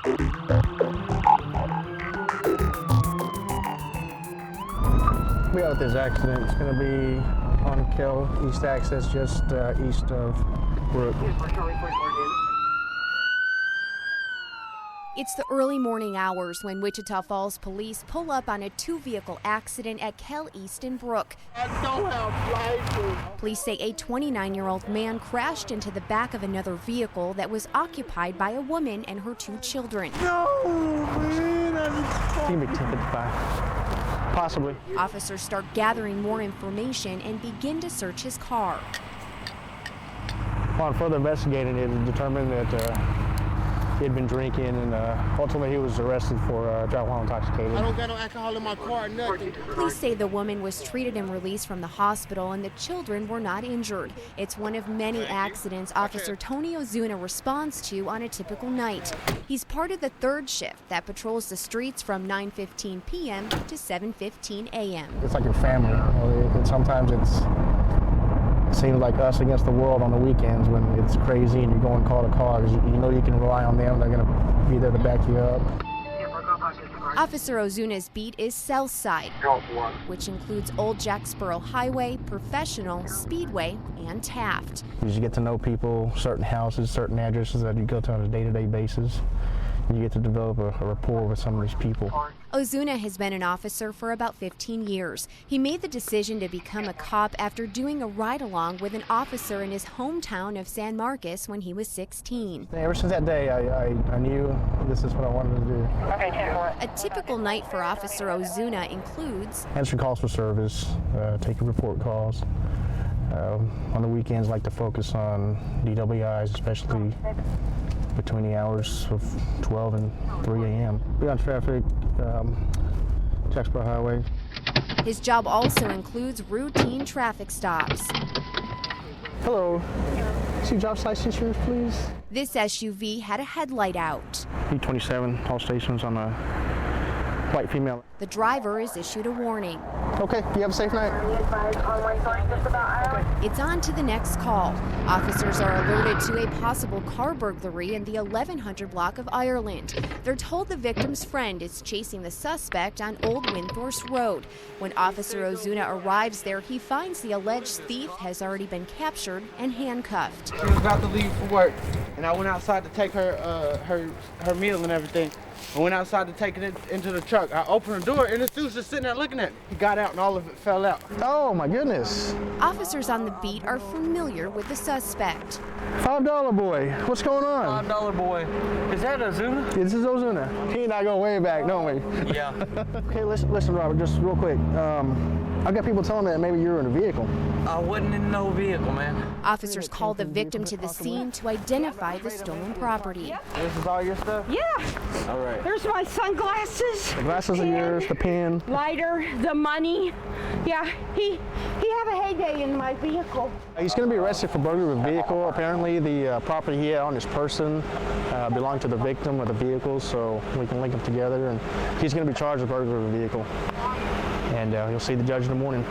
We out with this accident. It's going to be on Kell East Access, just east of Brook. It's the early morning hours when Wichita Falls police pull up on a two-vehicle accident at Kell East and Brook. I don't have license. Police say a 29-year-old man crashed into the back of another vehicle that was occupied by a woman and her two children. No, man, that's can be tipped by. Possibly. Officers start gathering more information and begin to search his car. Upon further investigating, it was determined that he had been drinking, and ultimately he was arrested for driving while intoxicated. I don't got no alcohol in my car, nothing. Police say the woman was treated and released from the hospital, and the children were not injured. It's one of many accidents Officer Tony Ozuna responds to on a typical night. He's part of the third shift that patrols the streets from 9:15 p.m. to 7:15 a.m. It's like your family. Sometimes it seems like us against the world on the weekends when it's crazy and you're going call to call. You know you can rely on them. They're going to be there to back you up. Officer Ozuna's beat is South Side, which includes Old Jacksboro Highway, Professional, Speedway, and Taft. You get to know people, certain houses, certain addresses that you go to on a day-to-day basis. You get to develop a rapport with some of these people. Ozuna has been an officer for about 15 years. He made the decision to become a cop after doing a ride-along with an officer in his hometown of San Marcos when he was 16. Ever since that day, I knew this is what I wanted to do. A typical night for Officer Ozuna includes answering calls for service, taking report calls. On the weekends, like to focus on DWIs, especially between the hours of 12 and 3 a.m. Be on traffic, Jacksboro Highway. His job also includes routine traffic stops. Hello. See driver's license here, please? This SUV had a headlight out. E27, all stations on a white female. The driver is issued a warning. Okay, you have a safe night. It's on to the next call. Officers are alerted to a possible car burglary in the 1100 block of Ireland. They're told the victim's friend is chasing the suspect on Old Windthorst Road. When Officer Ozuna arrives there, he finds the alleged thief has already been captured and handcuffed. She was about to leave for work, and I went outside to take her meal and everything. I went outside to take it into the truck. I opened the door, and this dude's just sitting there looking at me. He got out, and all of it fell out. Oh, my goodness. Officers on the beat are familiar with the suspect. $5 boy, what's going on? $5 boy. Is that Ozuna? This is Ozuna. He and I go way back, don't we? Yeah. Okay, listen, Robert, just real quick. I've got people telling me that maybe you're in a vehicle. I wasn't in no vehicle, man. Officers call the victim to the scene to identify the stolen property. This is all your stuff? Yeah. All right. There's my sunglasses. The glasses are yours, the pen. Lighter, the money. Yeah, he had a heyday in my vehicle. He's going to be arrested for burglary of a vehicle. Apparently, the property he had on his person belonged to the victim of the vehicle, so we can link them together. And he's going to be charged with burglary of a vehicle. And you'll see the judge in the morning.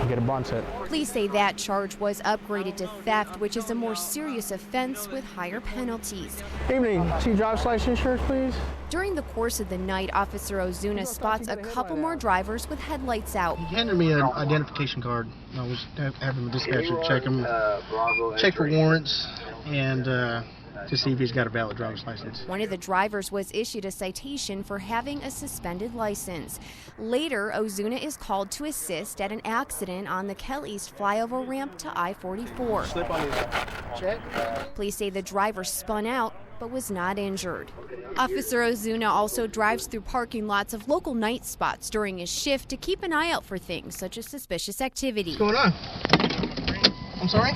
Get a bond set. Police say that charge was upgraded to theft, which is a more serious offense with higher penalties. Evening. See driver's license insurance, please? During the course of the night, Officer Ozuna spots a couple more drivers with headlights out. He handed me an identification card. I was having the dispatcher check for warrants and to see if he's got a valid driver's license. One of the drivers was issued a citation for having a suspended license. Later, Ozuna is called to assist at an accident on the Kell East flyover ramp to I-44. Slip on his check. Police say the driver spun out but was not injured. Officer Ozuna also drives through parking lots of local night spots during his shift to keep an eye out for things such as suspicious activity. What's going on? I'm sorry?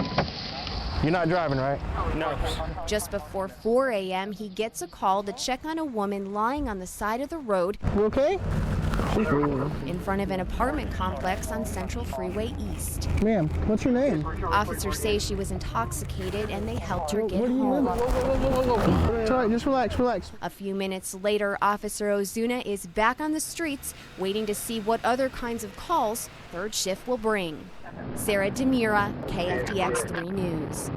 You're not driving, right? No. Just before 4 a.m., he gets a call to check on a woman lying on the side of the road. You okay? In front of an apartment complex on Central Freeway East. Ma'am, what's your name? Officers say she was intoxicated and they helped her get What are you home. Whoa. It's all right, just relax. A few minutes later, Officer Ozuna is back on the streets, waiting to see what other kinds of calls third shift will bring. Sara DiMura, KFDX 3 News.